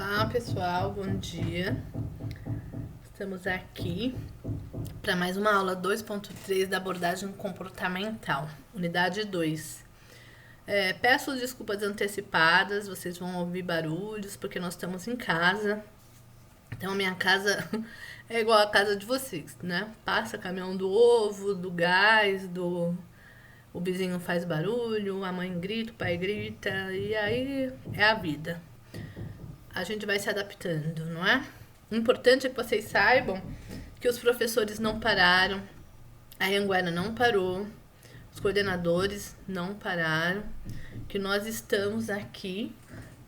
Olá pessoal, bom dia. Estamos aqui para mais uma aula 2.3 da abordagem comportamental, unidade 2. Peço desculpas antecipadas, vocês vão ouvir barulhos porque nós estamos em casa. Então a minha casa é igual a casa de vocês, né? Passa caminhão do ovo, do gás, o vizinho faz barulho, a mãe grita, o pai grita, e aí é a vida. A gente vai se adaptando, não é? O importante é que vocês saibam que os professores não pararam, a Anguera não parou, os coordenadores não pararam, que nós estamos aqui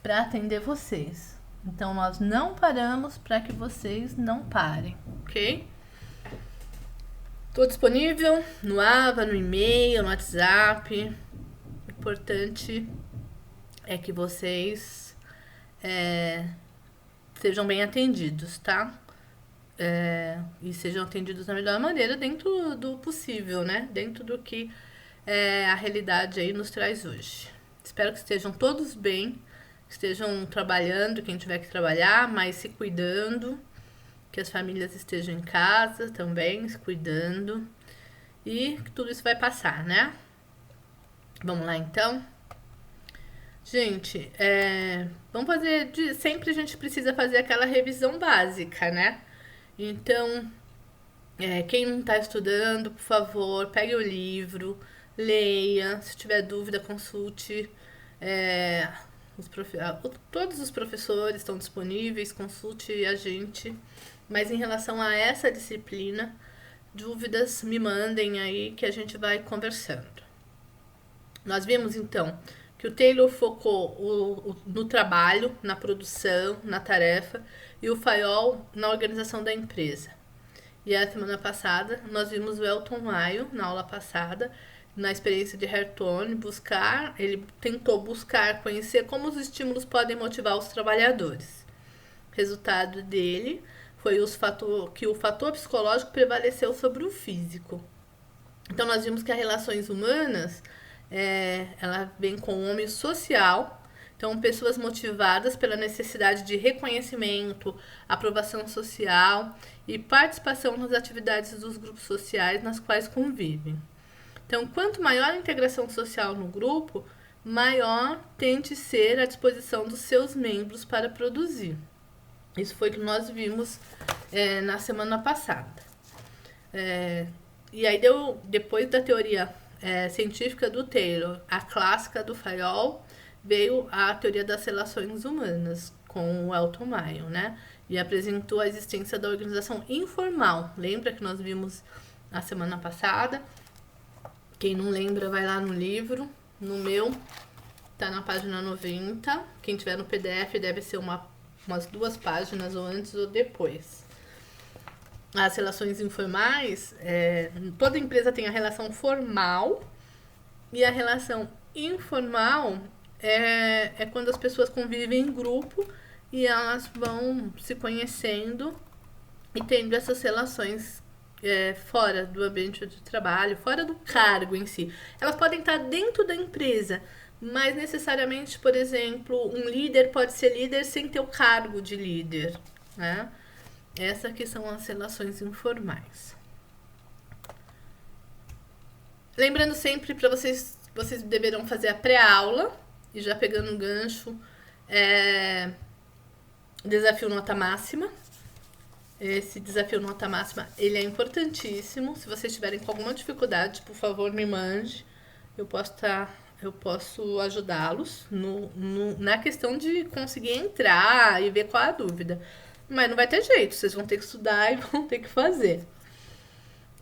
para atender vocês. Então nós não paramos para que vocês não parem, ok? Estou disponível no AVA, no e-mail, no WhatsApp. O importante é que vocês sejam bem atendidos, tá? E sejam atendidos da melhor maneira dentro do possível, né? Dentro do que a realidade aí nos traz hoje. Espero que estejam todos bem, que estejam trabalhando, quem tiver que trabalhar, mas se cuidando, que as famílias estejam em casa também, se cuidando, e que tudo isso vai passar, né? Vamos lá então? Gente, vamos fazer. Sempre a gente precisa fazer aquela revisão básica, né? Então, quem não está estudando, por favor, pegue o livro, leia. Se tiver dúvida, consulte. Todos os professores estão disponíveis, consulte a gente. Mas em relação a essa disciplina, dúvidas me mandem aí que a gente vai conversando. Nós vimos então que o Taylor focou no trabalho, na produção, na tarefa, e o Fayol na organização da empresa. E a semana passada nós vimos o Elton Maio, na aula passada, na experiência de Hareton, ele tentou buscar conhecer como os estímulos podem motivar os trabalhadores. O resultado dele foi que o fator psicológico prevaleceu sobre o físico. Então nós vimos que as relações humanas ela vem com o homem social, então pessoas motivadas pela necessidade de reconhecimento, aprovação social e participação nas atividades dos grupos sociais nas quais convivem. Então, quanto maior a integração social no grupo, maior tende a ser a disposição dos seus membros para produzir. Isso foi o que nós vimos na semana passada. E aí depois da teoria científica do Taylor, a clássica do Fayol, veio a teoria das relações humanas com o Elton Mayo, né? E apresentou a existência da organização informal. Lembra que nós vimos na semana passada? Quem não lembra, vai lá no livro. No meu, tá na página 90. Quem tiver no PDF deve ser umas 2 páginas, ou antes ou depois. As relações informais, toda empresa tem a relação formal, e a relação informal é quando as pessoas convivem em grupo e elas vão se conhecendo e tendo essas relações fora do ambiente de trabalho, fora do cargo em si. Elas podem estar dentro da empresa, mas necessariamente, por exemplo, um líder pode ser líder sem ter o cargo de líder, né? Essas que são as relações informais. Lembrando sempre para vocês deverão fazer a pré-aula, e já pegando um gancho, desafio nota máxima. Esse desafio nota máxima, ele é importantíssimo. Se vocês tiverem com alguma dificuldade, por favor, me mande. Eu posso ajudá-los na questão de conseguir entrar e ver qual é a dúvida. Mas não vai ter jeito, vocês vão ter que estudar e vão ter que fazer.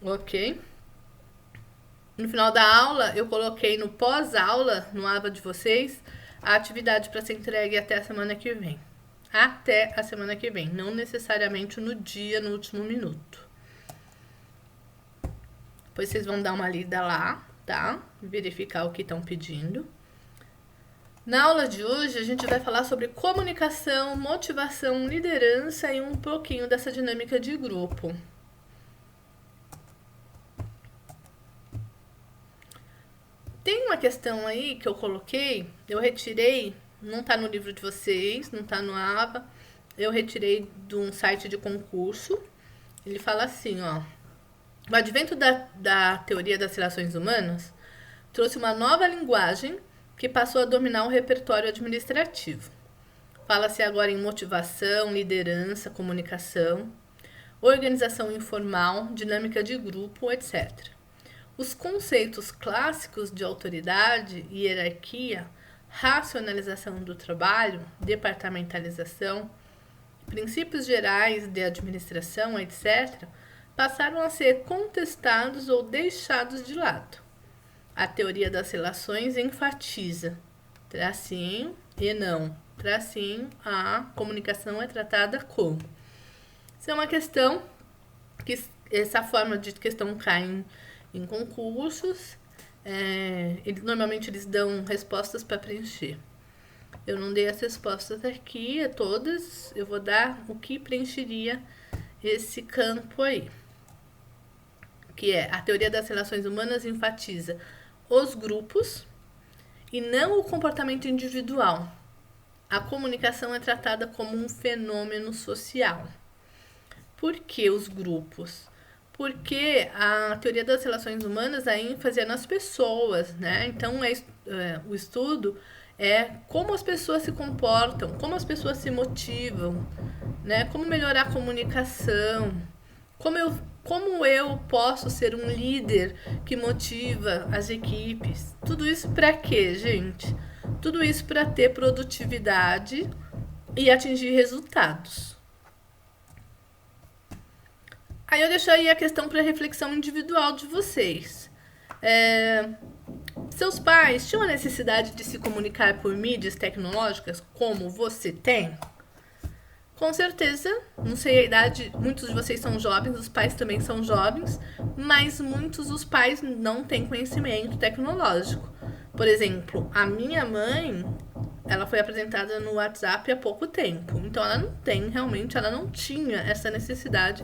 Ok? No final da aula, eu coloquei no pós-aula, no AVA de vocês, a atividade para ser entregue até a semana que vem. Até a semana que vem, não necessariamente no dia, no último minuto. Depois vocês vão dar uma lida lá, tá? Verificar o que estão pedindo. Na aula de hoje, a gente vai falar sobre comunicação, motivação, liderança e um pouquinho dessa dinâmica de grupo. Tem uma questão aí que eu coloquei, eu retirei não tá no livro de vocês, não tá no ABA. Eu retirei de um site de concurso. Ele fala assim, ó. O advento da teoria das relações humanas trouxe uma nova linguagem que passou a dominar o repertório administrativo. Fala-se agora em motivação, liderança, comunicação, organização informal, dinâmica de grupo, etc. Os conceitos clássicos de autoridade, hierarquia, racionalização do trabalho, departamentalização, princípios gerais de administração, etc., passaram a ser contestados ou deixados de lado. A teoria das relações enfatiza, tracinho e não, tracinho, a comunicação é tratada como. Isso é uma questão que essa forma de questão cai em concursos. Normalmente eles dão respostas para preencher. Eu não dei as respostas aqui, todas. Eu vou dar o que preencheria esse campo aí. Que é a teoria das relações humanas enfatiza os grupos e não o comportamento individual. A comunicação é tratada como um fenômeno social. Por que os grupos? Porque a teoria das relações humanas, a ênfase é nas pessoas, né? Então, o estudo é como as pessoas se comportam, como as pessoas se motivam, né? Como melhorar a comunicação, como eu posso ser um líder que motiva as equipes. Tudo isso para quê, gente? Tudo isso para ter produtividade e atingir resultados. Aí eu deixo aí a questão para reflexão individual de vocês. Seus pais tinham a necessidade de se comunicar por mídias tecnológicas como você tem? Com certeza, não sei a idade, muitos de vocês são jovens, os pais também são jovens, mas muitos dos pais não têm conhecimento tecnológico. Por exemplo, a minha mãe, ela foi apresentada no WhatsApp há pouco tempo, então ela não tinha essa necessidade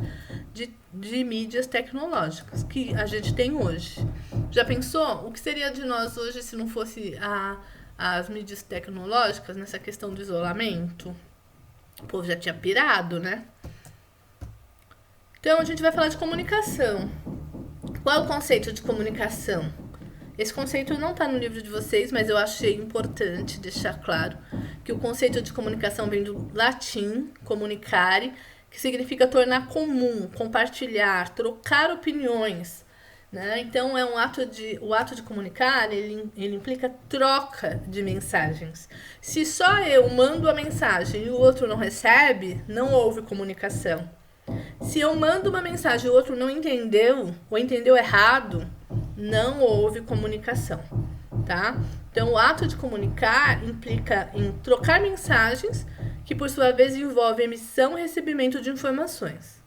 de mídias tecnológicas que a gente tem hoje. Já pensou o que seria de nós hoje se não fosse as mídias tecnológicas nessa questão do isolamento? O povo já tinha pirado, né? Então a gente vai falar de comunicação. Qual é o conceito de comunicação? Esse conceito não está no livro de vocês, mas eu achei importante deixar claro que o conceito de comunicação vem do latim, comunicare, que significa tornar comum, compartilhar, trocar opiniões, né? Então, o ato de comunicar, ele implica troca de mensagens. Se só eu mando a mensagem e o outro não recebe, não houve comunicação. Se eu mando uma mensagem e o outro não entendeu, ou entendeu errado, não houve comunicação, tá? Então, o ato de comunicar implica em trocar mensagens, que por sua vez envolve emissão e recebimento de informações.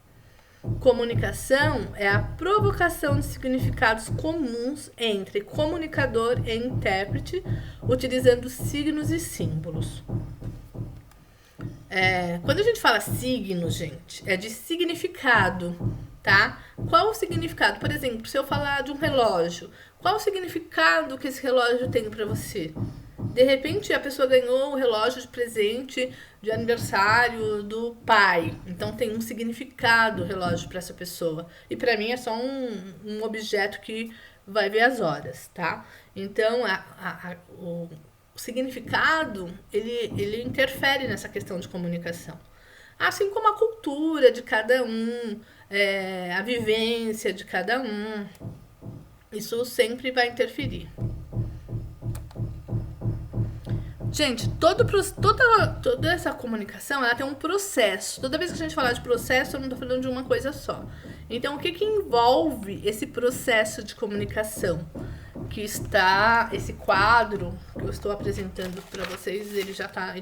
Comunicação é a provocação de significados comuns entre comunicador e intérprete, utilizando signos e símbolos. Quando a gente fala signo, gente, é de significado, tá? Qual o significado? Por exemplo, se eu falar de um relógio, qual o significado que esse relógio tem para você? De repente, a pessoa ganhou o relógio de presente de aniversário do pai. Então, tem um significado o relógio para essa pessoa. E para mim é só um objeto que vai ver as horas, tá? Então, o significado, ele interfere nessa questão de comunicação. Assim como a cultura de cada um, a vivência de cada um. Isso sempre vai interferir. Gente, toda essa comunicação, ela tem um processo. Toda vez que a gente falar de processo, eu não estou falando de uma coisa só. Então, o que envolve esse processo de comunicação? Que está, esse quadro que eu estou apresentando para vocês, ele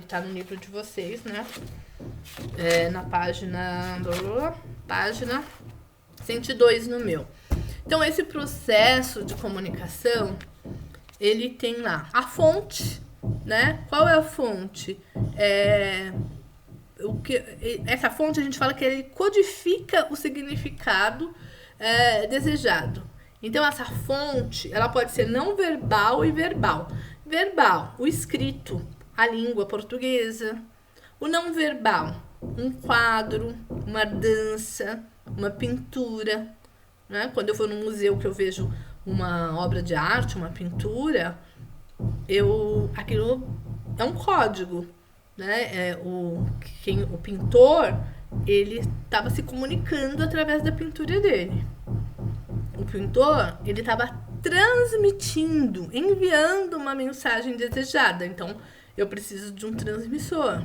tá no livro de vocês, né? Na página 102 no meu. Então, esse processo de comunicação, ele tem lá a fonte, né? Qual é a fonte? Essa fonte a gente fala que ele codifica o significado desejado. Então, essa fonte, ela pode ser não verbal e verbal. Verbal, o escrito, a língua portuguesa. O não verbal, um quadro, uma dança, uma pintura, né? Quando eu vou num museu que eu vejo uma obra de arte, uma pintura, aquilo é um código, né? O pintor, ele estava se comunicando através da pintura dele. O pintor, ele estava transmitindo, enviando uma mensagem desejada. Então, eu preciso de um transmissor.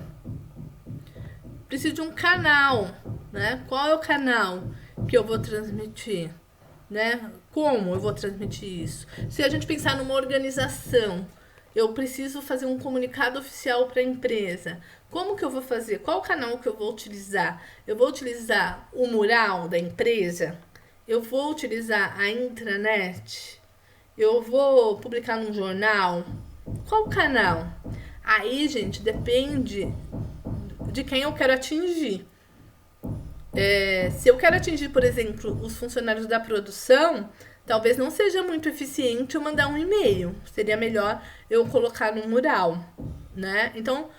Preciso de um canal, né? Qual é o canal que eu vou transmitir, né? Como eu vou transmitir isso? Se a gente pensar numa organização, eu preciso fazer um comunicado oficial para a empresa. Como que eu vou fazer? Qual o canal que eu vou utilizar? Eu vou utilizar o mural da empresa? Eu vou utilizar a intranet? Eu vou publicar num jornal? Qual canal? Aí, gente, depende de quem eu quero atingir. Se eu quero atingir, por exemplo, os funcionários da produção, talvez não seja muito eficiente eu mandar um e-mail. Seria melhor eu colocar no mural, né? Então,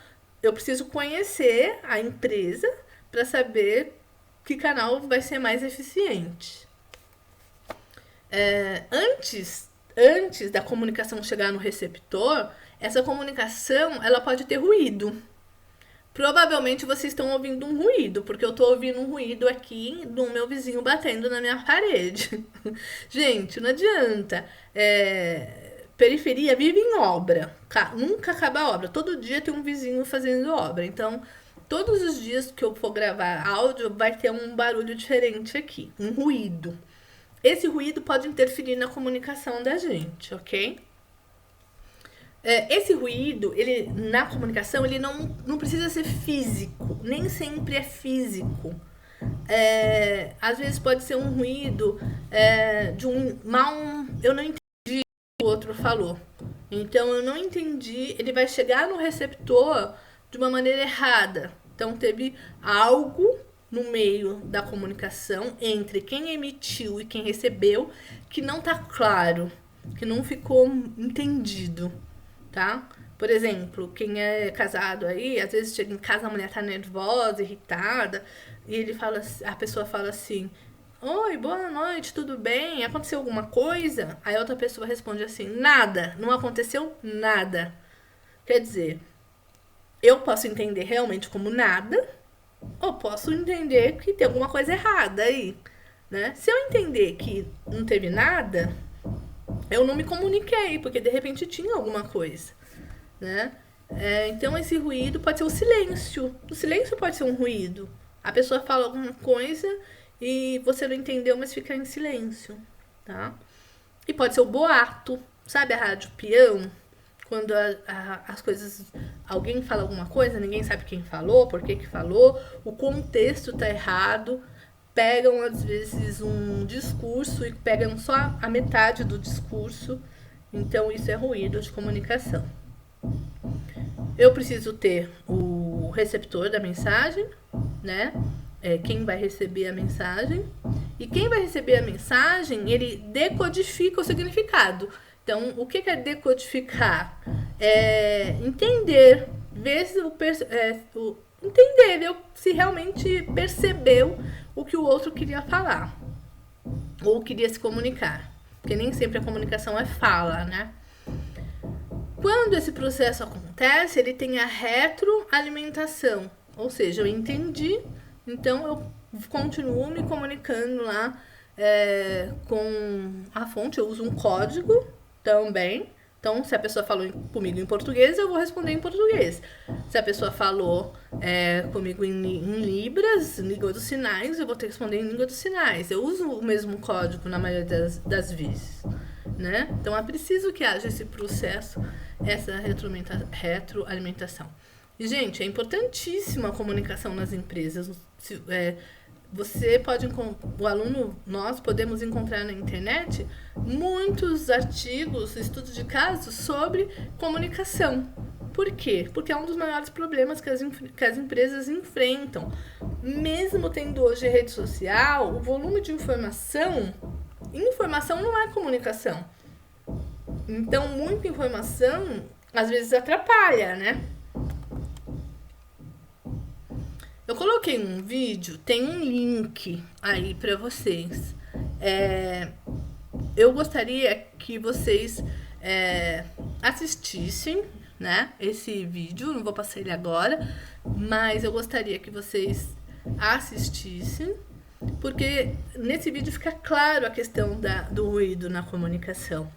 eu preciso conhecer a empresa para saber que canal vai ser mais eficiente. Antes da comunicação chegar no receptor, essa comunicação ela pode ter ruído. Provavelmente vocês estão ouvindo um ruído, porque eu estou ouvindo um ruído aqui do meu vizinho batendo na minha parede. Gente, não adianta. Periferia vive em obra. Nunca acaba a obra. Todo dia tem um vizinho fazendo obra. Então, todos os dias que eu for gravar áudio, vai ter um barulho diferente aqui. Um ruído. Esse ruído pode interferir na comunicação da gente, ok? Esse ruído, na comunicação, ele não precisa ser físico. Nem sempre é físico. Às vezes pode ser um ruído de um mal... Eu não entendi o que o outro falou. Então, eu não entendi. Ele vai chegar no receptor de uma maneira errada. Então, teve algo no meio da comunicação entre quem emitiu e quem recebeu que não tá claro, que não ficou entendido, tá? Por exemplo, quem é casado aí, às vezes chega em casa, a mulher tá nervosa, irritada, e a pessoa fala assim: oi, boa noite, tudo bem? Aconteceu alguma coisa? Aí a outra pessoa responde assim: nada, não aconteceu nada. Quer dizer, eu posso entender realmente como nada, ou posso entender que tem alguma coisa errada aí, né? Se eu entender que não teve nada, eu não me comuniquei, porque de repente tinha alguma coisa, né? Então esse ruído pode ser o silêncio. O silêncio pode ser um ruído. A pessoa fala alguma coisa e você não entendeu, mas fica em silêncio, tá? E pode ser o boato. Sabe a rádio peão? Quando as coisas... Alguém fala alguma coisa, ninguém sabe quem falou, por que falou, o contexto tá errado. Pegam, às vezes, um discurso e pegam só a metade do discurso. Então, isso é ruído de comunicação. Eu preciso ter o receptor da mensagem, né? Quem vai receber a mensagem. E quem vai receber a mensagem, ele decodifica o significado. Então, o que é decodificar? Entender, ver se realmente percebeu o que o outro queria falar ou queria se comunicar, porque nem sempre a comunicação é fala, né? Quando esse processo acontece, ele tem a retroalimentação, ou seja, eu entendi, então eu continuo me comunicando lá com a fonte, eu uso um código também. Então, se a pessoa falou comigo em português, eu vou responder em português. Se a pessoa falou comigo em Libras, língua dos sinais, eu vou ter que responder em língua dos sinais. Eu uso o mesmo código na maioria das vezes, né? Então, é preciso que haja esse processo, essa retroalimentação. E, gente, é importantíssima a comunicação nas empresas. Nós podemos encontrar na internet muitos artigos, estudos de casos sobre comunicação. Por quê? Porque é um dos maiores problemas que as empresas enfrentam. Mesmo tendo hoje rede social, o volume de informação não é comunicação. Então, muita informação, às vezes, atrapalha, né? Eu coloquei um vídeo, tem um link aí pra vocês. Eu gostaria que vocês assistissem, né, esse vídeo. Não vou passar ele agora, mas eu gostaria que vocês assistissem, porque nesse vídeo fica claro a questão do ruído na comunicação.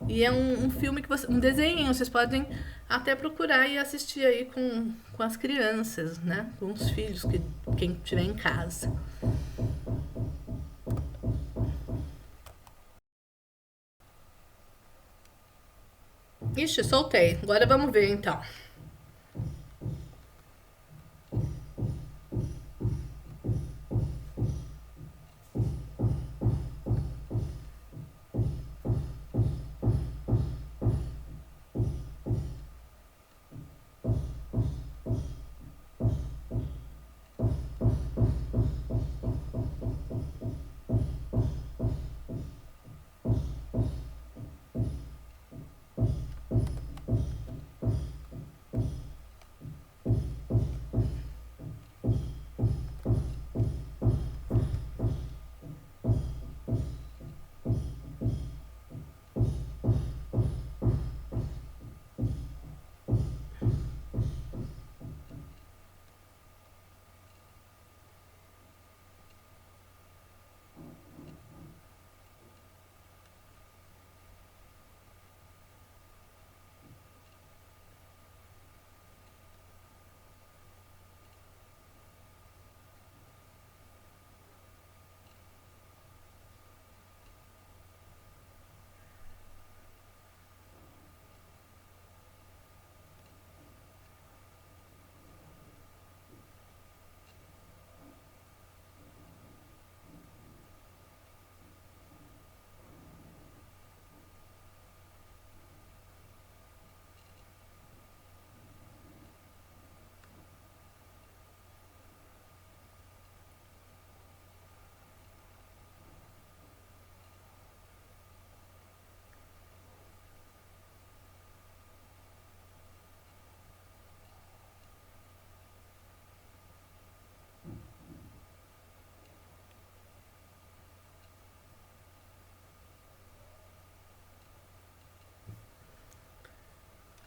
E é um filme que um desenho, vocês podem até procurar e assistir aí com as crianças, né? Com os filhos, quem estiver em casa. Ixi, soltei. Agora vamos ver então.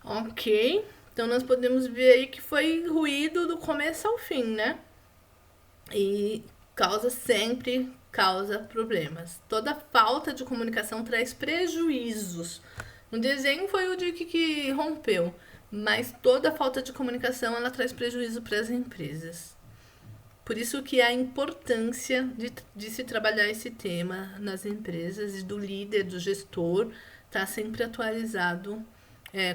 Ok, então nós podemos ver aí que foi ruído do começo ao fim, né? E causa problemas. Toda falta de comunicação traz prejuízos. No desenho foi o Dick que rompeu, mas toda falta de comunicação ela traz prejuízo para as empresas. Por isso que a importância de se trabalhar esse tema nas empresas e do líder, do gestor, estar sempre atualizado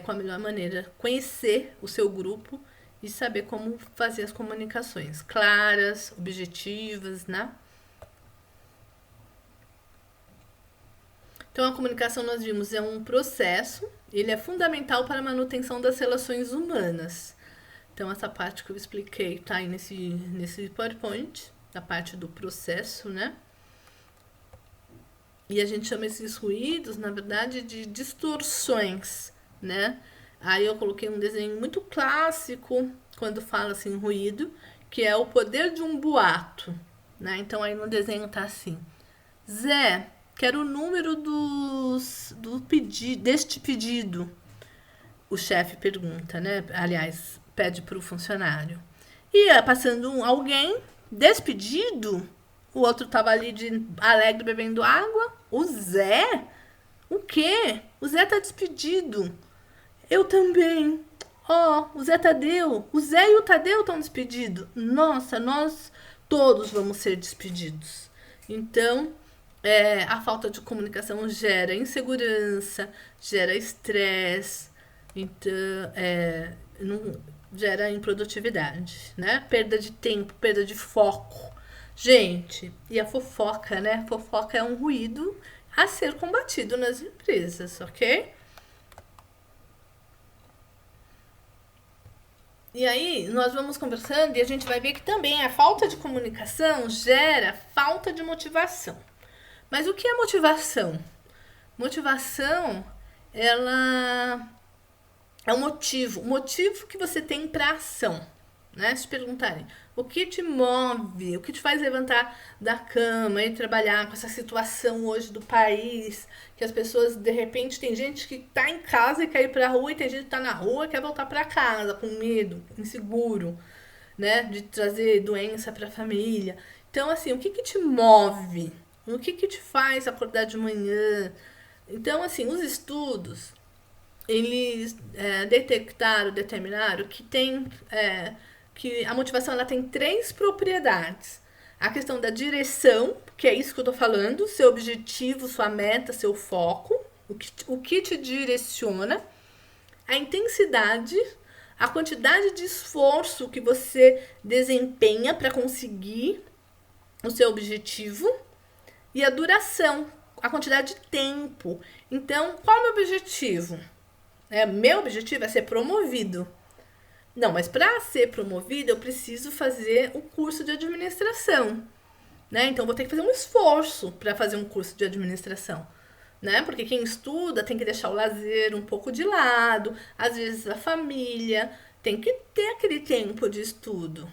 com a melhor maneira. Conhecer o seu grupo e saber como fazer as comunicações claras, objetivas, né? Então, a comunicação, nós vimos, é um processo, ele é fundamental para a manutenção das relações humanas. Então, essa parte que eu expliquei tá aí nesse PowerPoint, da parte do processo, né? E a gente chama esses ruídos, na verdade, de distorções, né? Aí eu coloquei um desenho muito clássico, quando fala assim, ruído, que é o poder de um boato, né? Então, aí no desenho tá assim: Zé, quero o número deste pedido. O chefe pergunta, né? Aliás, pede para o funcionário. E passando alguém despedido, o outro tava ali de alegre bebendo água. O Zé? O quê? O Zé tá despedido. Eu também. Ó, o Zé Tadeu. O Zé e o Tadeu estão despedidos. Nossa, nós todos vamos ser despedidos. Então, a falta de comunicação gera insegurança, gera estresse, então, não, gera improdutividade, né? Perda de tempo, perda de foco. Gente, e a fofoca, né? Fofoca é um ruído a ser combatido nas empresas, ok? E aí, nós vamos conversando e a gente vai ver que também a falta de comunicação gera falta de motivação. Mas o que é motivação? Motivação, ela é o motivo que você tem para ação, né? Se te perguntarem o que te move, o que te faz levantar da cama e trabalhar com essa situação hoje do país, que as pessoas, de repente, tem gente que tá em casa e quer ir pra rua, e tem gente que tá na rua e quer voltar pra casa com medo, inseguro, né? De trazer doença pra família. Então, assim, o que que te move? O que que te faz acordar de manhã? Então, assim, os estudos, eles detectaram, determinaram que que a motivação ela tem três propriedades. A questão da direção, que é isso que eu tô falando, seu objetivo, sua meta, seu foco, o que te direciona, a intensidade, a quantidade de esforço que você desempenha para conseguir o seu objetivo e a duração, a quantidade de tempo. Então, qual é o meu objetivo? Meu objetivo é ser promovido. Não, mas para ser promovido eu preciso fazer o curso de administração, né? Então vou ter que fazer um esforço para fazer um curso de administração, né? Porque quem estuda tem que deixar o lazer um pouco de lado, às vezes a família, tem que ter aquele tempo de estudo.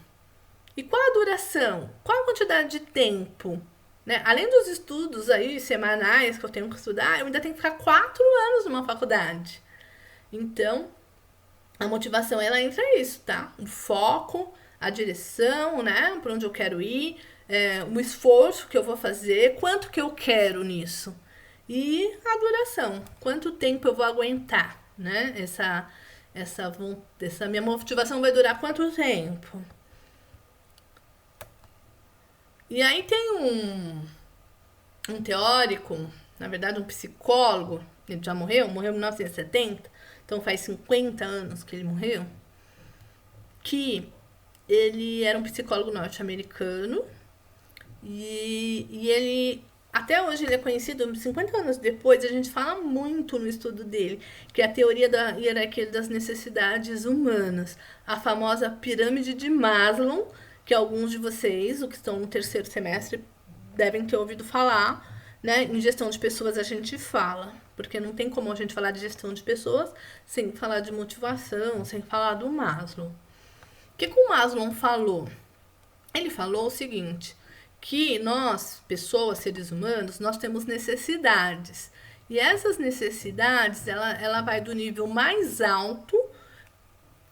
E qual a duração? Qual a quantidade de tempo? Né? Além dos estudos aí semanais que eu tenho que estudar, eu ainda tenho que ficar 4 anos numa faculdade. Então, a motivação, ela entra nisso, tá? O foco, a direção, né? Para onde eu quero ir, o esforço que eu vou fazer, quanto que eu quero nisso. E a duração, quanto tempo eu vou aguentar, né? Essa minha motivação vai durar quanto tempo? E aí tem um teórico, na verdade um psicólogo, ele já morreu em 1970, então faz 50 anos que ele morreu, que ele era um psicólogo norte-americano e ele, até hoje ele é conhecido, 50 anos depois, a gente fala muito no estudo dele, que é a teoria da hierarquia das necessidades humanas, a famosa pirâmide de Maslow, que alguns de vocês, o que estão no terceiro semestre, devem ter ouvido falar, né? Em gestão de pessoas a gente fala, porque não tem como a gente falar de gestão de pessoas sem falar de motivação, sem falar do Maslow. O que o Maslow falou? Ele falou o seguinte, que nós, pessoas, seres humanos, nós temos necessidades. E essas necessidades, ela vai do nível mais alto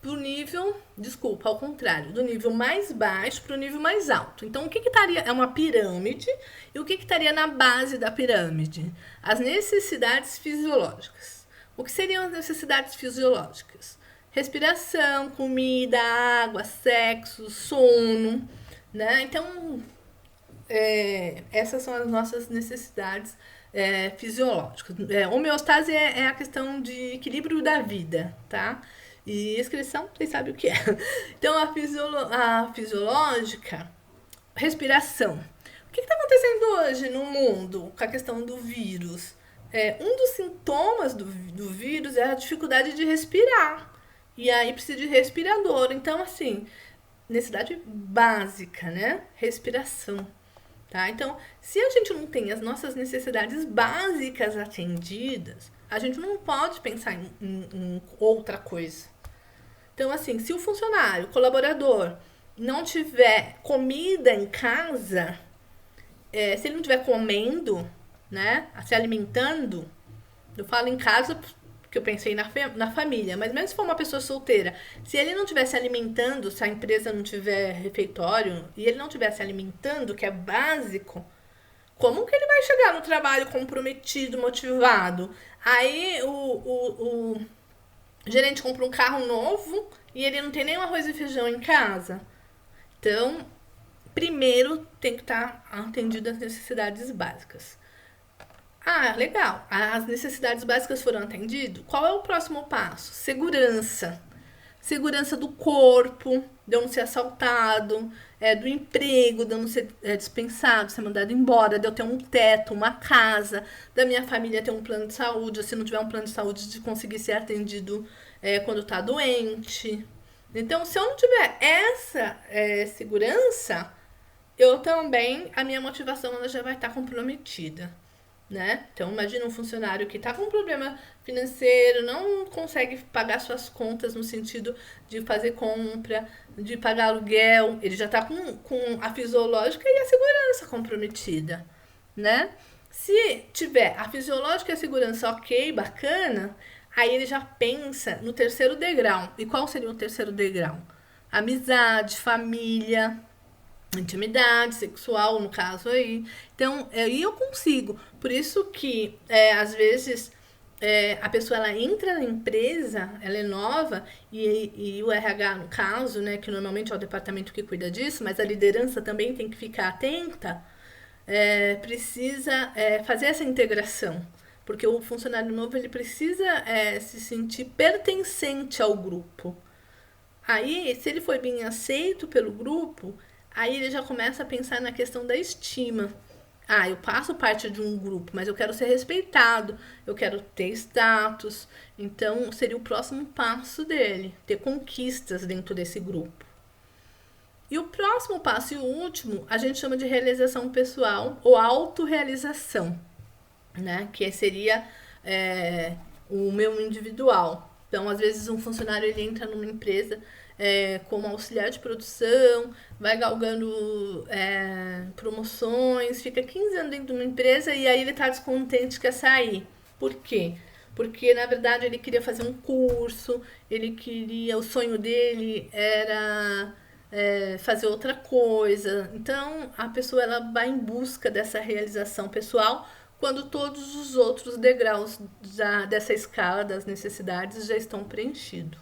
pro nível, desculpa, ao contrário, do nível mais baixo para o nível mais alto. Então, o que estaria? É uma pirâmide, e o que estaria na base da pirâmide? As necessidades fisiológicas. O que seriam as necessidades fisiológicas? Respiração, comida, água, sexo, sono, né? Então, essas são as nossas necessidades fisiológicas. Homeostase é a questão de equilíbrio da vida, tá? E excreção, vocês sabem o que é. Então, a fisiológica, respiração. O que está acontecendo hoje no mundo com a questão do vírus? Um dos sintomas do vírus é a dificuldade de respirar. E aí precisa de respirador. Então, assim, necessidade básica, né? Respiração. Tá? Então, se a gente não tem as nossas necessidades básicas atendidas, a gente não pode pensar em outra coisa. Então, assim, se o funcionário, o colaborador, não tiver comida em casa, se ele não estiver comendo, né, se alimentando, eu falo em casa porque eu pensei na família, mas mesmo se for uma pessoa solteira, se ele não estiver se alimentando, se a empresa não tiver refeitório e ele não estiver se alimentando, que é básico, como que ele vai chegar no trabalho comprometido, motivado? Aí o gerente compra um carro novo e ele não tem nem arroz e feijão em casa. Então, primeiro tem que estar atendido as necessidades básicas. Ah, legal. As necessidades básicas foram atendidas. Qual é o próximo passo? Segurança. Segurança do corpo, de eu não ser assaltado, do emprego, de eu não ser dispensado, ser mandado embora, de eu ter um teto, uma casa, da minha família ter um plano de saúde, ou se não tiver um plano de saúde, de conseguir ser atendido quando tá doente. Então, se eu não tiver essa segurança, eu também, a minha motivação ela já vai estar comprometida. né? Então, imagina um funcionário que está com um problema financeiro, não consegue pagar suas contas no sentido de fazer compra, de pagar aluguel, ele já está com a fisiológica e a segurança comprometida, né? Se tiver a fisiológica e a segurança ok, bacana, aí ele já pensa no terceiro degrau. E qual seria o terceiro degrau? Amizade, família, intimidade sexual, no caso aí. Então, aí eu consigo. Por isso que, às vezes, a pessoa ela entra na empresa, ela é nova, e o RH, no caso, né, que normalmente é o departamento que cuida disso, mas a liderança também tem que ficar atenta, precisa fazer essa integração. Porque o funcionário novo ele precisa se sentir pertencente ao grupo. Aí, se ele for bem aceito pelo grupo, aí ele já começa a pensar na questão da estima. Ah, eu faço parte de um grupo, mas eu quero ser respeitado, eu quero ter status. Então, seria o próximo passo dele, ter conquistas dentro desse grupo. E o próximo passo e o último, a gente chama de realização pessoal ou autorrealização, né? Que seria o meu individual. Então, às vezes, um funcionário ele entra numa empresa como auxiliar de produção, vai galgando promoções, fica 15 anos dentro de uma empresa e aí ele está descontente, quer sair. Por quê? Porque, na verdade, ele queria fazer um curso, o sonho dele era fazer outra coisa. Então, a pessoa ela vai em busca dessa realização pessoal quando todos os outros degraus dessa escala das necessidades já estão preenchidos.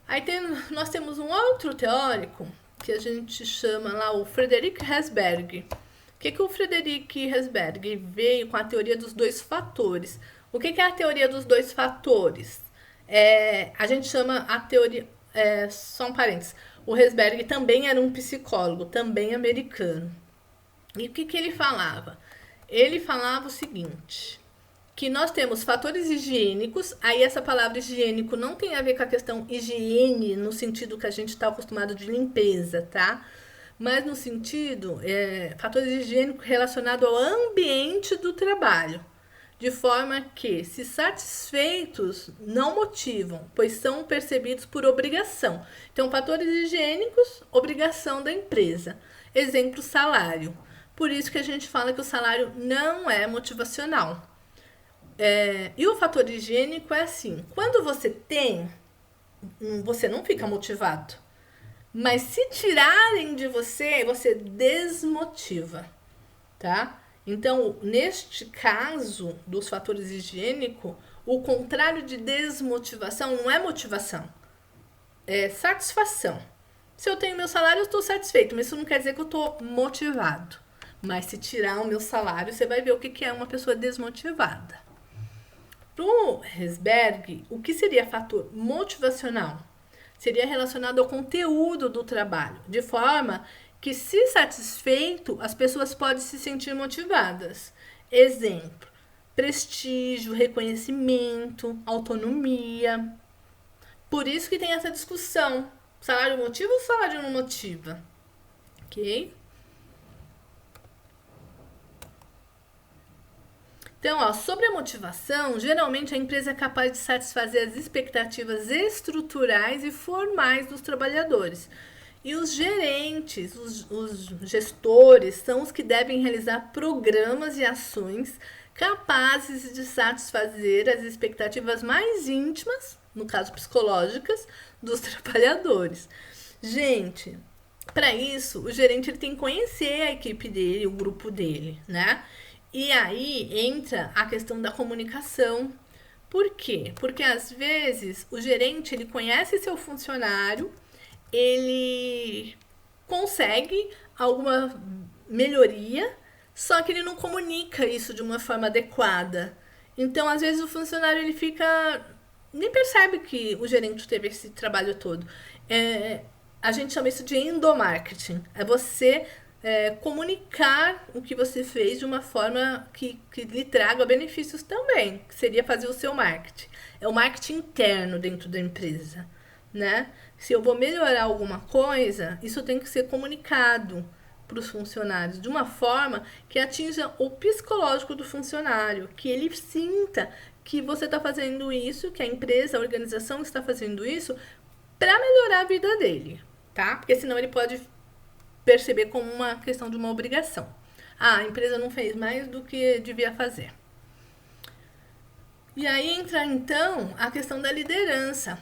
Aí nós temos um outro teórico que a gente chama lá o Frederick Herzberg. O que o Frederick Herzberg veio com a teoria dos dois fatores? O que é a teoria dos dois fatores? A gente chama a teoria... só um parênteses. O Herzberg também era um psicólogo, também americano. E o que ele falava? Ele falava o seguinte, que nós temos fatores higiênicos, aí essa palavra higiênico não tem a ver com a questão higiene, no sentido que a gente está acostumado de limpeza, tá? Mas no sentido, fatores higiênicos relacionados ao ambiente do trabalho. De forma que, se satisfeitos, não motivam, pois são percebidos por obrigação. Então, fatores higiênicos, obrigação da empresa. Exemplo, salário. Por isso que a gente fala que o salário não é motivacional. E o fator higiênico é assim, quando você tem, você não fica motivado. Mas se tirarem de você, você desmotiva, tá? Então, neste caso dos fatores higiênicos, o contrário de desmotivação não é motivação, é satisfação. Se eu tenho meu salário, eu estou satisfeito, mas isso não quer dizer que eu estou motivado. Mas se tirar o meu salário, você vai ver o que é uma pessoa desmotivada. Para o Herzberg, o que seria fator motivacional? Seria relacionado ao conteúdo do trabalho, de forma que, se satisfeito, as pessoas podem se sentir motivadas. Exemplo, prestígio, reconhecimento, autonomia. Por isso que tem essa discussão. Salário motiva ou salário não motiva? Ok? Então, sobre a motivação, geralmente a empresa é capaz de satisfazer as expectativas estruturais e formais dos trabalhadores. E os gerentes, os gestores, são os que devem realizar programas e ações capazes de satisfazer as expectativas mais íntimas, no caso psicológicas, dos trabalhadores. Gente, para isso, o gerente ele tem que conhecer a equipe dele, o grupo dele, né? E aí entra a questão da comunicação. Por quê? Porque às vezes o gerente ele conhece seu funcionário, ele consegue alguma melhoria, só que ele não comunica isso de uma forma adequada. Então, às vezes o funcionário ele fica nem percebe que o gerente teve esse trabalho todo. A gente chama isso de endomarketing. É você comunicar o que você fez de uma forma que lhe traga benefícios também, que seria fazer o seu marketing. É o marketing interno dentro da empresa, né? Se eu vou melhorar alguma coisa, isso tem que ser comunicado, para os funcionários de uma forma que atinja o psicológico do funcionário, que ele sinta que você está fazendo isso, que a empresa, a organização está fazendo isso para melhorar a vida dele, tá? Porque senão ele pode perceber como uma questão de uma obrigação. Ah, a empresa não fez mais do que devia fazer. E aí entra então a questão da liderança,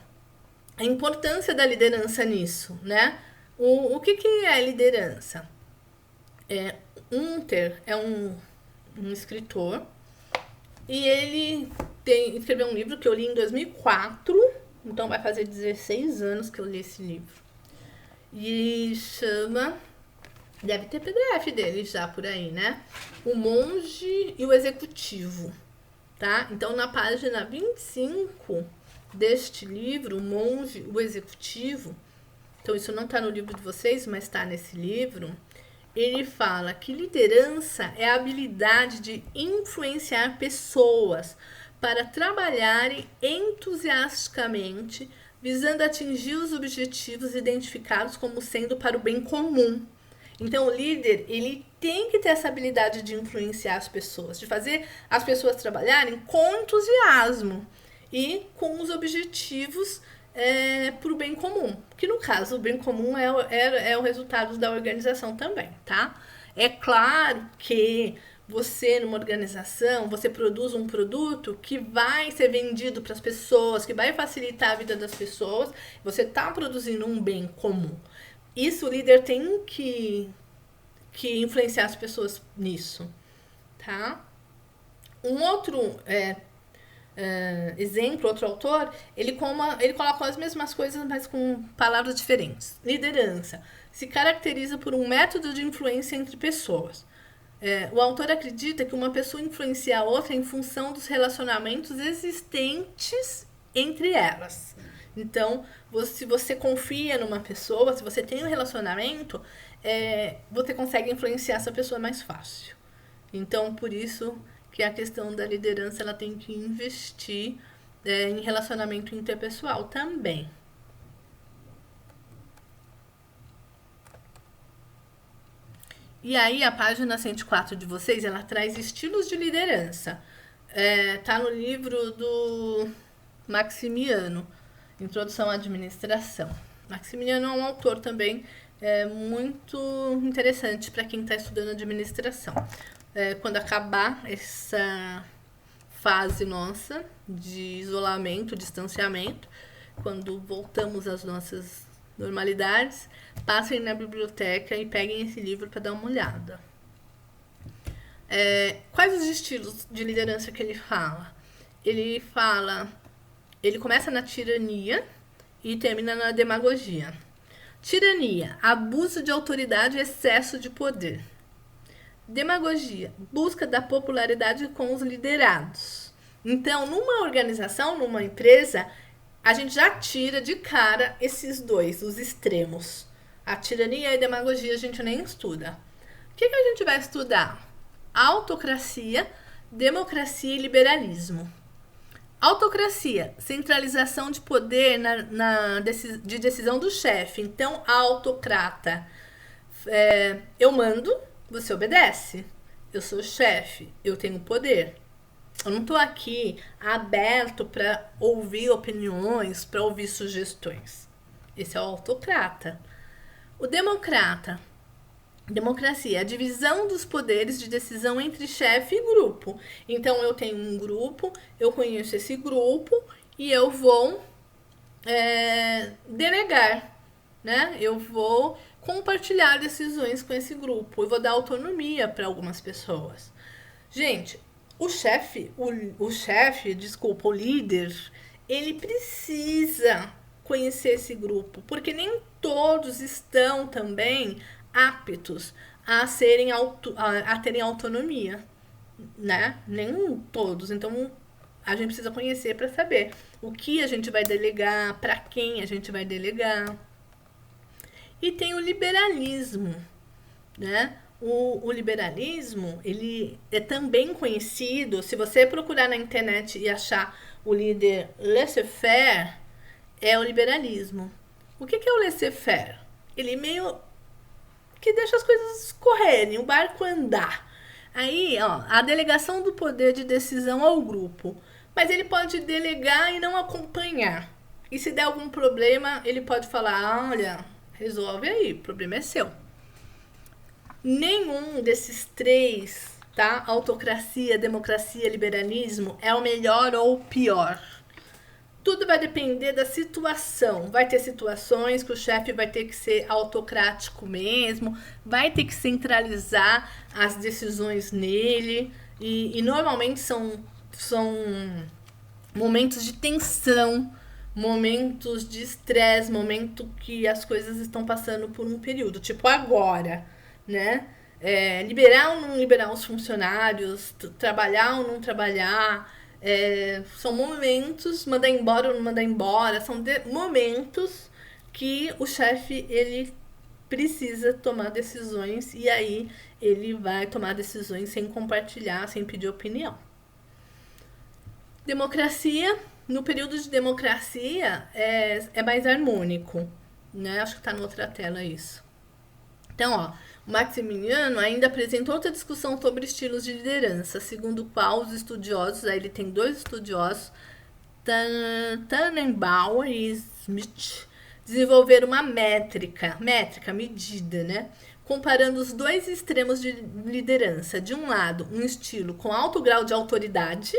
a importância da liderança nisso, né? O que é liderança? Hunter é um escritor e ele escreveu um livro que eu li em 2004, então vai fazer 16 anos que eu li esse livro. E chama... Deve ter PDF dele já por aí, né? O Monge e o Executivo, tá? Então, na página 25 deste livro, O Monge e o Executivo, então isso não está no livro de vocês, mas está nesse livro, ele fala que liderança é a habilidade de influenciar pessoas para trabalharem entusiasticamente, visando atingir os objetivos identificados como sendo para o bem comum. Então, o líder, ele tem que ter essa habilidade de influenciar as pessoas, de fazer as pessoas trabalharem com entusiasmo e com os objetivos para o bem comum. Que, no caso, o bem comum é o resultado da organização também, tá? É claro que você, numa organização, você produz um produto que vai ser vendido para as pessoas, que vai facilitar a vida das pessoas, você está produzindo um bem comum. Isso o líder tem que influenciar as pessoas nisso, tá? Um outro exemplo, outro autor, ele coloca as mesmas coisas, mas com palavras diferentes. Liderança se caracteriza por um método de influência entre pessoas. O autor acredita que uma pessoa influencia a outra em função dos relacionamentos existentes entre elas. Então, se você confia numa pessoa, se você tem um relacionamento, você consegue influenciar essa pessoa mais fácil. Então, por isso que a questão da liderança ela tem que investir em relacionamento interpessoal também. E aí, a página 104 de vocês, ela traz estilos de liderança. Tá no livro do Maximiano, Introdução à Administração. Maximiano é um autor também muito interessante para quem está estudando administração. Quando acabar essa fase nossa de isolamento, distanciamento, quando voltamos às nossas normalidades, passem na biblioteca e peguem esse livro para dar uma olhada. Quais os estilos de liderança que ele fala? Ele começa na tirania e termina na demagogia. Tirania, abuso de autoridade e excesso de poder. Demagogia, busca da popularidade com os liderados. Então, numa organização, numa empresa, a gente já tira de cara esses dois, os extremos. A tirania e a demagogia a gente nem estuda. O que a gente vai estudar? Autocracia, democracia e liberalismo. Autocracia, centralização de poder de decisão do chefe. Então, autocrata. Eu mando, você obedece. Eu sou chefe, eu tenho poder. Eu não estou aqui aberto para ouvir opiniões, para ouvir sugestões. Esse é o autocrata. O democrata. Democracia, a divisão dos poderes de decisão entre chefe e grupo. Então, eu tenho um grupo, eu conheço esse grupo e eu vou delegar, né? Eu vou compartilhar decisões com esse grupo. Eu vou dar autonomia para algumas pessoas. Gente, o líder, ele precisa conhecer esse grupo, porque nem todos estão também aptos a terem autonomia, né? Nem todos. Então, a gente precisa conhecer para saber o que a gente vai delegar, para quem a gente vai delegar. E tem o liberalismo, né? O liberalismo, ele é também conhecido, se você procurar na internet e achar o líder laissez-faire, é o liberalismo. O que é o laissez-faire? Ele meio que deixa as coisas correrem, o barco andar. Aí, ó, a delegação do poder de decisão ao grupo. Mas ele pode delegar e não acompanhar. E se der algum problema, ele pode falar, olha, resolve aí, o problema é seu. Nenhum desses três, tá? Autocracia, democracia, liberalismo, é o melhor ou o pior. Tudo vai depender da situação. Vai ter situações que o chefe vai ter que ser autocrático mesmo, vai ter que centralizar as decisões nele, e normalmente são momentos de tensão, momentos de estresse, momento que as coisas estão passando por um período, tipo agora, né? Liberar ou não liberar os funcionários, trabalhar ou não trabalhar, são momentos, mandar embora ou não mandar embora, são momentos que o chefe, ele precisa tomar decisões, e aí ele vai tomar decisões sem compartilhar, sem pedir opinião. Democracia, no período de democracia, é mais harmônico, né? Acho que tá na outra tela isso. Então, ó, o Maximiano ainda apresenta outra discussão sobre estilos de liderança, segundo o qual os estudiosos, aí ele tem dois estudiosos, Tannenbaum e Smith, desenvolveram uma métrica, medida, né? Comparando os dois extremos de liderança. De um lado, um estilo com alto grau de autoridade,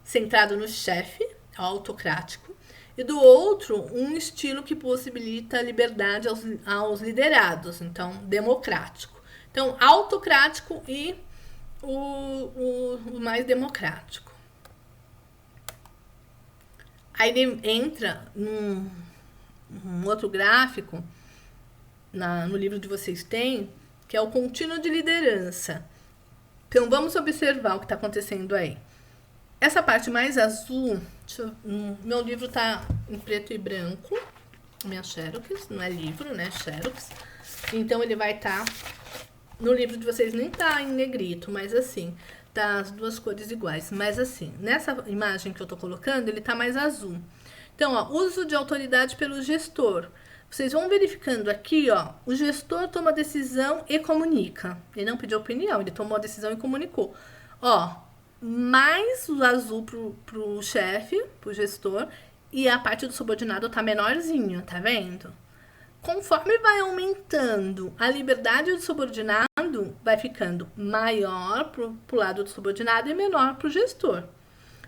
centrado no chefe, autocrático, e do outro, um estilo que possibilita a liberdade aos liderados, então, democrático. Então, autocrático e o mais democrático. Aí ele entra num outro gráfico, no livro de vocês tem, que é o contínuo de liderança. Então, vamos observar o que está acontecendo aí. Essa parte mais azul, meu livro tá em preto e branco, minha Xerox, não é livro, né, Xerox. Então ele vai estar, no livro de vocês nem tá em negrito, mas assim, tá as duas cores iguais. Mas assim, nessa imagem que eu tô colocando, ele tá mais azul. Então, ó, uso de autoridade pelo gestor. Vocês vão verificando aqui, ó, o gestor toma decisão e comunica. Ele não pediu opinião, ele tomou a decisão e comunicou. Ó, mais o azul pro chefe, pro gestor, e a parte do subordinado tá menorzinho, tá vendo? Conforme vai aumentando a liberdade do subordinado, vai ficando maior pro lado do subordinado e menor pro gestor.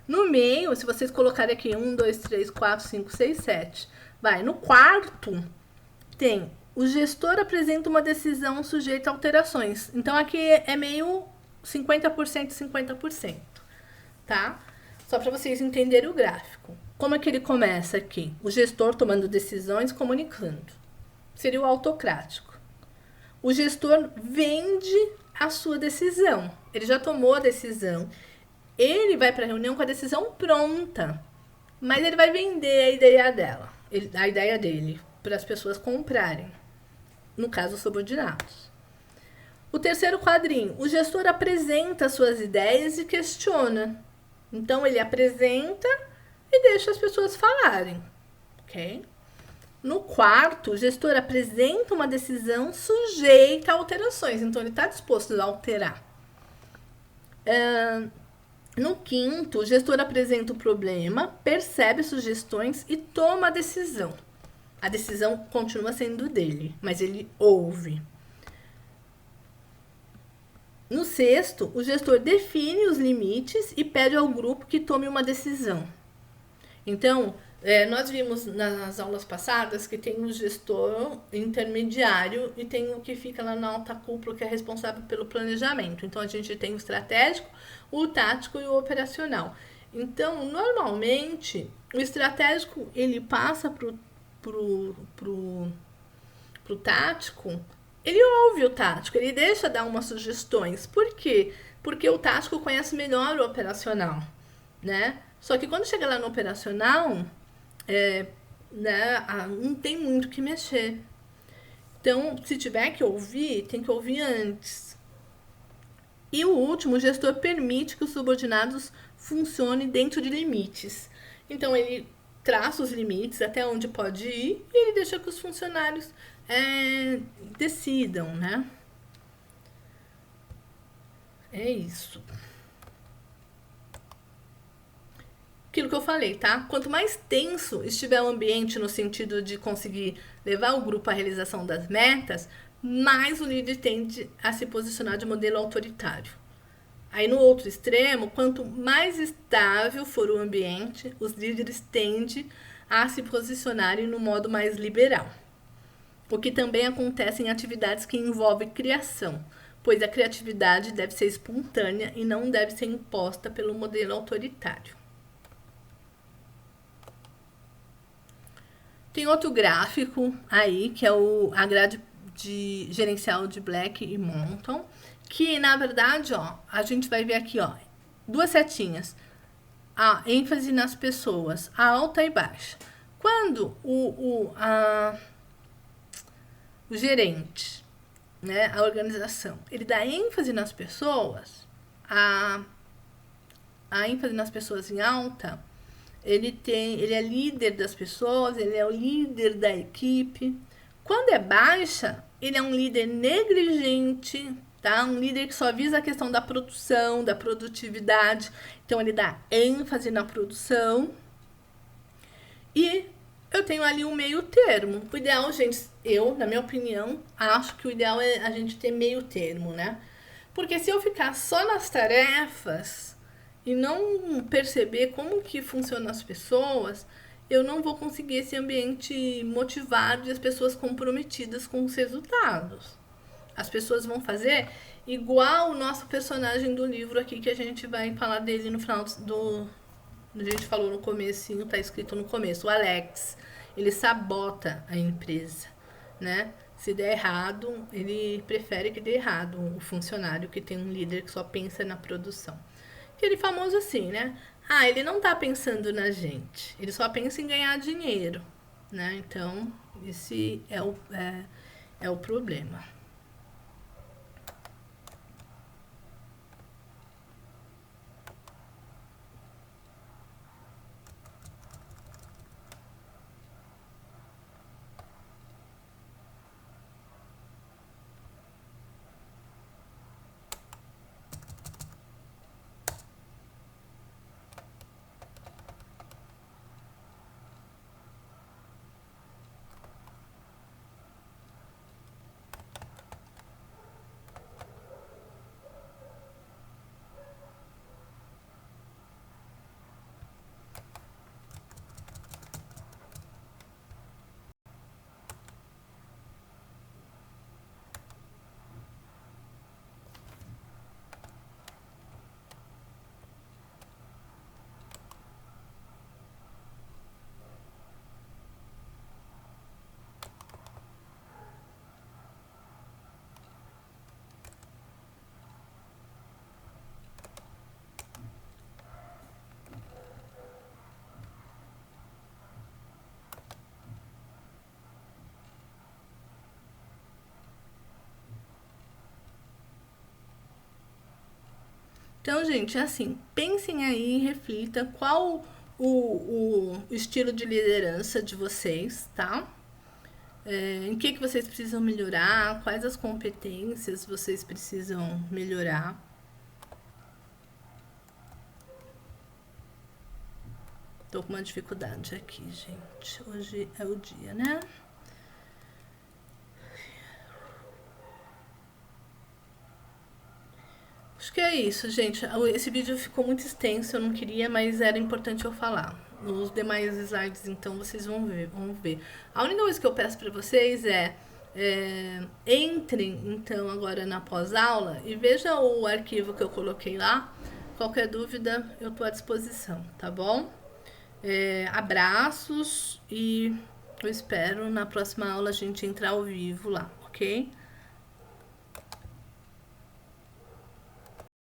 No meio, se vocês colocarem aqui 1, 2, 3, 4, 5, 6, 7, vai, no quarto, tem o gestor apresenta uma decisão sujeita a alterações. Então, aqui é meio 50%, 50%, tá? Só para vocês entenderem o gráfico. Como é que ele começa aqui? O gestor tomando decisões, comunicando. Seria o autocrático. O gestor vende a sua decisão. Ele já tomou a decisão. Ele vai para a reunião com a decisão pronta. Mas ele vai vender a ideia dele para as pessoas comprarem. No caso, os subordinados. O terceiro quadrinho, o gestor apresenta suas ideias e questiona. Então, ele apresenta e deixa as pessoas falarem, ok? No quarto, o gestor apresenta uma decisão sujeita a alterações. Então, ele está disposto a alterar. No quinto, o gestor apresenta o problema, percebe sugestões e toma a decisão. A decisão continua sendo dele, mas ele ouve. No sexto, o gestor define os limites e pede ao grupo que tome uma decisão. Então, nós vimos nas aulas passadas que tem o gestor intermediário e tem o que fica lá na alta cúpula, que é responsável pelo planejamento. Então, a gente tem o estratégico, o tático e o operacional. Então, normalmente, o estratégico, ele passa pro tático. Ele ouve o tático, ele deixa dar umas sugestões. Por quê? Porque o tático conhece melhor o operacional, né? Só que quando chega lá no operacional, não tem muito o que mexer. Então, se tiver que ouvir, tem que ouvir antes. E o último, o gestor permite que os subordinados funcionem dentro de limites. Então, ele traça os limites até onde pode ir e ele deixa que os funcionários decidam, né? É isso. Aquilo que eu falei, tá? Quanto mais tenso estiver o ambiente no sentido de conseguir levar o grupo à realização das metas, mais o líder tende a se posicionar de modelo autoritário. Aí no outro extremo, quanto mais estável for o ambiente, os líderes tendem a se posicionarem no modo mais liberal. O que também acontece em atividades que envolvem criação, pois a criatividade deve ser espontânea e não deve ser imposta pelo modelo autoritário. Tem outro gráfico aí, que é a grade de gerencial de Black e Monton, que na verdade, ó, a gente vai ver aqui, ó, duas setinhas. A ênfase nas pessoas, a alta e baixa. Quando o gerente, né, a organização, ele dá ênfase nas pessoas, a ênfase nas pessoas em alta, ele é líder das pessoas, ele é o líder da equipe. Quando é baixa, ele é um líder negligente, tá? Um líder que só visa a questão da produção, da produtividade. Então ele dá ênfase na produção. E eu tenho ali um meio termo. O ideal, gente, na minha opinião, acho que o ideal é a gente ter meio termo, né? Porque se eu ficar só nas tarefas e não perceber como que funcionam as pessoas, eu não vou conseguir esse ambiente motivado e as pessoas comprometidas com os resultados. As pessoas vão fazer igual o nosso personagem do livro aqui, que a gente vai falar dele no final do... A gente falou no comecinho, tá escrito no começo, o Alex. Ele sabota a empresa, né? Se der errado, ele prefere que dê errado o funcionário que tem um líder que só pensa na produção. Aquele famoso assim, né? Ah, ele não tá pensando na gente, ele só pensa em ganhar dinheiro, né? Então, esse é o problema. Então, gente, assim, pensem aí, reflita qual o estilo de liderança de vocês, tá? Em que vocês precisam melhorar, quais as competências vocês precisam melhorar. Tô com uma dificuldade aqui, gente. Hoje é o dia, né? Acho que é isso, gente. Esse vídeo ficou muito extenso, eu não queria, mas era importante eu falar. Nos demais slides, então, vocês vão ver. A única coisa que eu peço para vocês entrem, então, agora na pós-aula e veja o arquivo que eu coloquei lá. Qualquer dúvida, eu estou à disposição, tá bom? Abraços e eu espero na próxima aula a gente entrar ao vivo lá, ok?